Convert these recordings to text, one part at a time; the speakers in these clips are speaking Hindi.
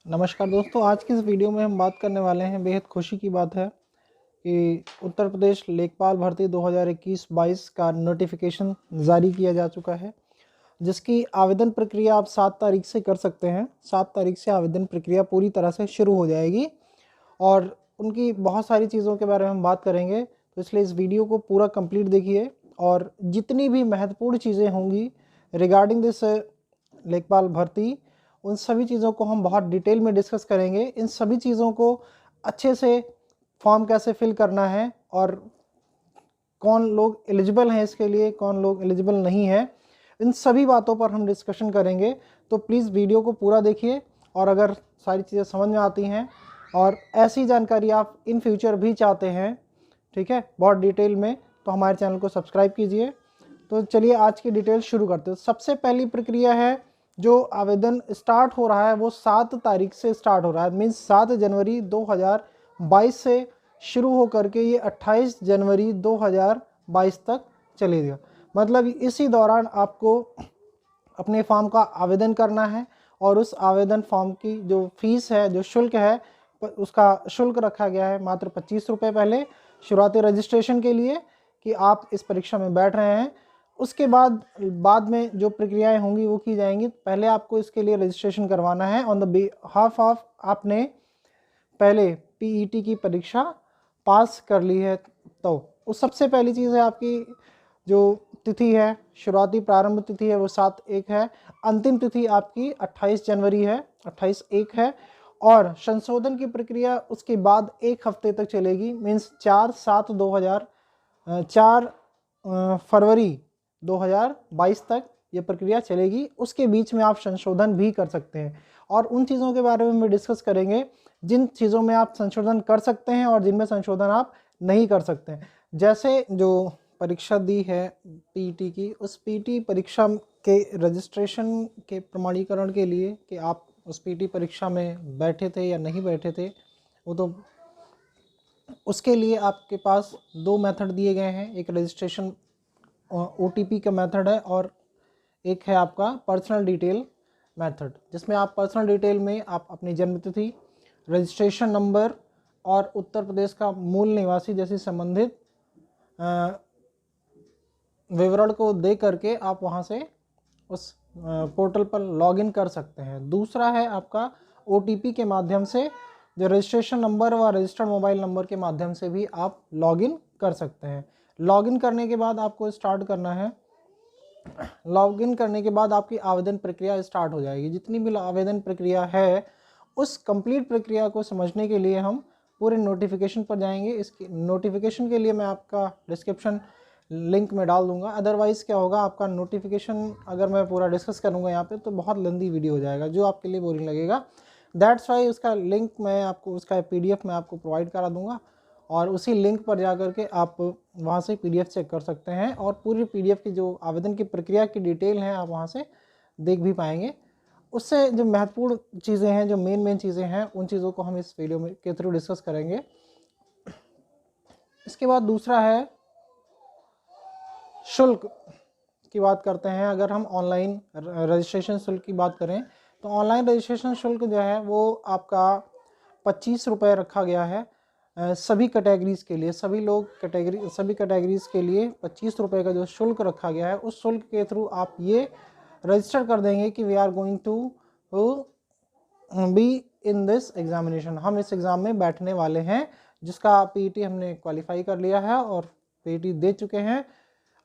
नमस्कार दोस्तों, आज की इस वीडियो में हम बात करने वाले हैं। बेहद खुशी की बात है कि उत्तर प्रदेश लेखपाल भर्ती 2021-22 का नोटिफिकेशन जारी किया जा चुका है, जिसकी आवेदन प्रक्रिया आप 7 तारीख से कर सकते हैं। 7 तारीख से आवेदन प्रक्रिया पूरी तरह से शुरू हो जाएगी और उनकी बहुत सारी चीज़ों के बारे में हम बात करेंगे। तो इसलिए इस वीडियो को पूरा कंप्लीट देखिए और जितनी भी महत्वपूर्ण चीज़ें होंगी रिगार्डिंग दिस लेखपाल भर्ती, उन सभी चीज़ों को हम बहुत डिटेल में डिस्कस करेंगे। इन सभी चीज़ों को अच्छे से फॉर्म कैसे फिल करना है और कौन लोग एलिजिबल हैं इसके लिए, कौन लोग एलिजिबल नहीं है, इन सभी बातों पर हम डिस्कशन करेंगे। तो प्लीज़ वीडियो को पूरा देखिए और अगर सारी चीज़ें समझ में आती हैं और ऐसी जानकारी आप इन फ्यूचर भी चाहते हैं, ठीक है, बहुत डिटेल में, तो हमारे चैनल को सब्सक्राइब कीजिए। तो चलिए आज की डिटेल शुरू करते हैं। सबसे पहली प्रक्रिया है, जो आवेदन स्टार्ट हो रहा है वो 7 तारीख से स्टार्ट हो रहा है। मीन्स 7 जनवरी 2022 से शुरू होकर के ये 28 जनवरी 2022 तक चलेगा। मतलब इसी दौरान आपको अपने फॉर्म का आवेदन करना है और उस आवेदन फॉर्म की जो फीस है, जो शुल्क है, उसका शुल्क रखा गया है मात्र 25 रुपये पहले शुरुआती रजिस्ट्रेशन के लिए कि आप इस परीक्षा में बैठ रहे हैं। उसके बाद में जो प्रक्रियाएं होंगी वो की जाएंगी। पहले आपको इसके लिए रजिस्ट्रेशन करवाना है ऑन द बिहाफ ऑफ आपने पहले पीईटी की परीक्षा पास कर ली है। तो उस सबसे पहली चीज़ है, आपकी जो तिथि है, शुरुआती प्रारंभ तिथि है वो 7/1 है। अंतिम तिथि आपकी 28 जनवरी है, 28/1 है। और संशोधन की प्रक्रिया उसके बाद 1 हफ्ते तक चलेगी। मीन्स 4 फरवरी 2022 तक ये प्रक्रिया चलेगी। उसके बीच में आप संशोधन भी कर सकते हैं और उन चीज़ों के बारे में डिस्कस करेंगे जिन चीज़ों में आप संशोधन कर सकते हैं और जिनमें संशोधन आप नहीं कर सकते हैं। जैसे जो परीक्षा दी है पीटी की, उस पीटी परीक्षा के रजिस्ट्रेशन के प्रमाणीकरण के लिए कि आप उस पीटी परीक्षा में बैठे थे या नहीं बैठे थे, वो तो उसके लिए आपके पास 2 मेथड दिए गए हैं। एक रजिस्ट्रेशन ओटीपी का मेथड है और एक है आपका पर्सनल डिटेल मेथड, जिसमें आप पर्सनल डिटेल में आप अपनी जन्मतिथि, रजिस्ट्रेशन नंबर और उत्तर प्रदेश का मूल निवासी जैसी संबंधित विवरण को दे करके आप वहां से उस पोर्टल पर लॉगिन कर सकते हैं। दूसरा है आपका ओटीपी के माध्यम से, जो रजिस्ट्रेशन नंबर व रजिस्टर्ड मोबाइल नंबर के माध्यम से भी आप लॉगिन कर सकते हैं। लॉगिन करने के बाद आपको स्टार्ट करना है। लॉगिन करने के बाद आपकी आवेदन प्रक्रिया स्टार्ट हो जाएगी। जितनी भी आवेदन प्रक्रिया है, उस कंप्लीट प्रक्रिया को समझने के लिए हम पूरे नोटिफिकेशन पर जाएंगे। इसकी नोटिफिकेशन के लिए मैं आपका डिस्क्रिप्शन लिंक में डाल दूंगा। अदरवाइज़ क्या होगा, आपका नोटिफिकेशन अगर मैं पूरा डिस्कस करूंगा यहाँ पे तो बहुत लंबी वीडियो हो जाएगा, जो आपके लिए बोरिंग लगेगा। दैट्स वाई उसका लिंक मैं आपको, उसका पीडीएफ मैं आपको प्रोवाइड करा दूंगा और उसी लिंक पर जा करके आप वहाँ से पीडीएफ चेक कर सकते हैं और पूरी पीडीएफ की जो आवेदन की प्रक्रिया की डिटेल है आप वहाँ से देख भी पाएंगे। उससे जो महत्वपूर्ण चीज़ें हैं, जो मेन चीज़ें हैं, उन चीज़ों को हम इस वीडियो में के थ्रू डिस्कस करेंगे। इसके बाद दूसरा है शुल्क की बात करते हैं। अगर हम ऑनलाइन रजिस्ट्रेशन शुल्क की बात करें तो ऑनलाइन रजिस्ट्रेशन शुल्क जो है वो आपका 25 रुपये रखा गया है सभी कैटेगरीज़ के लिए। सभी कैटेगरीज़ के लिए 25 रुपये का जो शुल्क रखा गया है, उस शुल्क के थ्रू आप ये रजिस्टर कर देंगे कि we are going to be in this examination, हम इस एग्ज़ाम में बैठने वाले हैं, जिसका पीईटी हमने क्वालिफाई कर लिया है और पीईटी दे चुके हैं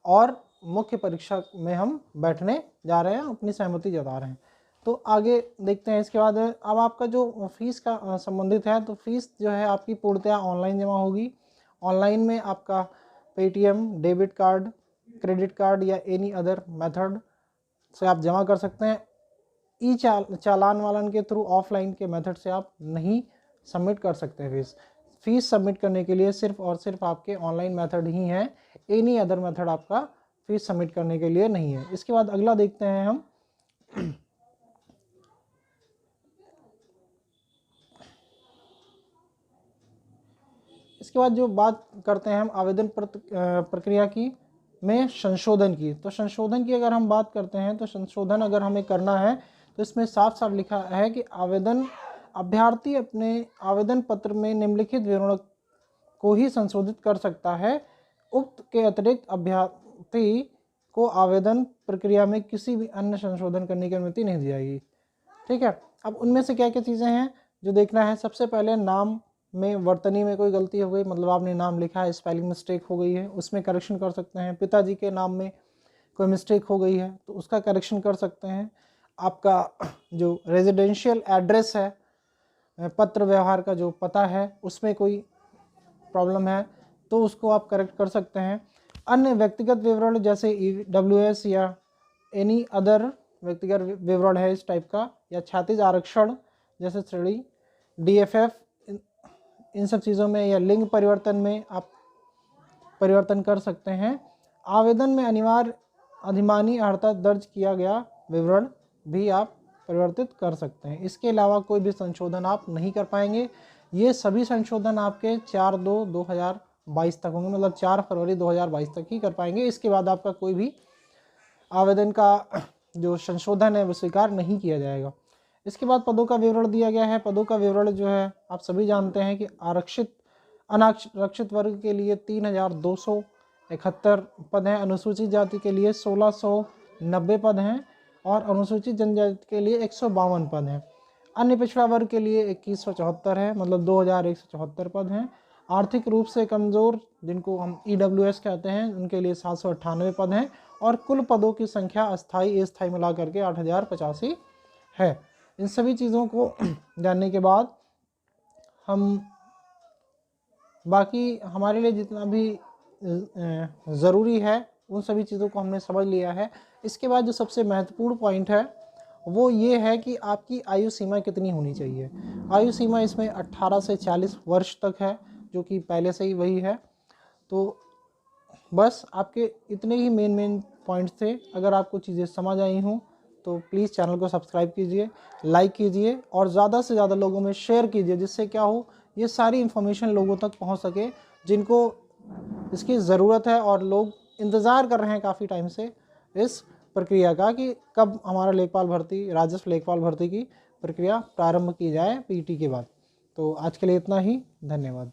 और मुख्य परीक्षा में हम बैठने जा रहे हैं, अपनी सहमति जता रहे हैं। तो आगे देखते हैं। इसके बाद अब आपका जो फीस का संबंधित है, तो फीस जो है आपकी पूर्णतया ऑनलाइन जमा होगी। ऑनलाइन में आपका Paytm, debit card, credit card या एनी अदर मेथड से आप जमा कर सकते हैं। चालान वालन के थ्रू ऑफलाइन के मेथड से आप नहीं सबमिट कर सकते हैं। फीस सबमिट करने के लिए सिर्फ और सिर्फ आपके ऑनलाइन मेथड ही हैं, एनी अदर मेथड आपका फीस सबमिट करने के लिए नहीं है। इसके बाद अगला देखते हैं हम। इसके बाद जो बात करते हैं हम आवेदन प्रक्रिया की में संशोधन की, तो संशोधन की अगर हम बात करते हैं तो संशोधन अगर हमें करना है तो इसमें साफ साफ लिखा है कि आवेदन अभ्यर्थी अपने आवेदन पत्र में निम्नलिखित विवरण को ही संशोधित कर सकता है। उक्त के अतिरिक्त अभ्यर्थी को आवेदन प्रक्रिया में किसी भी अन्य संशोधन करने की अनुमति नहीं दी जाएगी। ठीक है, अब उनमें से क्या क्या चीज़ें हैं जो देखना है। सबसे पहले नाम में वर्तनी में कोई गलती हो गई, मतलब आपने नाम लिखा है स्पेलिंग मिस्टेक हो गई है, उसमें करेक्शन कर सकते हैं। पिताजी के नाम में कोई मिस्टेक हो गई है तो उसका करेक्शन कर सकते हैं। आपका जो रेजिडेंशियल एड्रेस है, पत्र व्यवहार का जो पता है, उसमें कोई प्रॉब्लम है तो उसको आप करेक्ट कर सकते हैं। अन्य व्यक्तिगत विवरण जैसे EWS या एनी अदर व्यक्तिगत विवरण है इस टाइप का, या क्षैतिज आरक्षण जैसे श्रेणी DFF, इन सब चीज़ों में, या लिंग परिवर्तन में आप परिवर्तन कर सकते हैं। आवेदन में अनिवार्य अधिमानी अर्हता दर्ज किया गया विवरण भी आप परिवर्तित कर सकते हैं। इसके अलावा कोई भी संशोधन आप नहीं कर पाएंगे। ये सभी संशोधन आपके 4/2/2022 तक होंगे, मतलब 4 फरवरी 2022 तक ही कर पाएंगे। इसके बाद आपका कोई भी आवेदन का जो संशोधन है वो स्वीकार नहीं किया जाएगा। इसके बाद पदों का विवरण दिया गया है। पदों का विवरण जो है आप सभी जानते हैं कि अनारक्षित वर्ग के लिए 3271 पद हैं, अनुसूचित जाति के लिए 1690 पद हैं और अनुसूचित जनजाति के लिए 152 पद हैं। अन्य पिछड़ा वर्ग के लिए 2174 है, मतलब 2174 पद हैं। आर्थिक रूप से कमज़ोर जिनको हम EWS कहते हैं उनके लिए 798 पद हैं और कुल पदों की संख्या अस्थाई अस्थाई मिला करके 8085 है। इन सभी चीज़ों को जानने के बाद हम बाकी हमारे लिए जितना भी ज़रूरी है उन सभी चीज़ों को हमने समझ लिया है। इसके बाद जो सबसे महत्वपूर्ण पॉइंट है वो ये है कि आपकी आयु सीमा कितनी होनी चाहिए। आयु सीमा इसमें 18 से 40 वर्ष तक है, जो कि पहले से ही वही है। तो बस आपके इतने ही मेन पॉइंट्स थे। अगर आपको चीज़ें समझ आई हों तो प्लीज़ चैनल को सब्सक्राइब कीजिए, लाइक कीजिए और ज़्यादा से ज़्यादा लोगों में शेयर कीजिए, जिससे क्या हो ये सारी इन्फॉर्मेशन लोगों तक पहुंच सके जिनको इसकी ज़रूरत है और लोग इंतज़ार कर रहे हैं काफ़ी टाइम से इस प्रक्रिया का कि कब हमारा लेखपाल भर्ती, राजस्व लेखपाल भर्ती की प्रक्रिया प्रारंभ की जाए PET के बाद। तो आज के लिए इतना ही, धन्यवाद।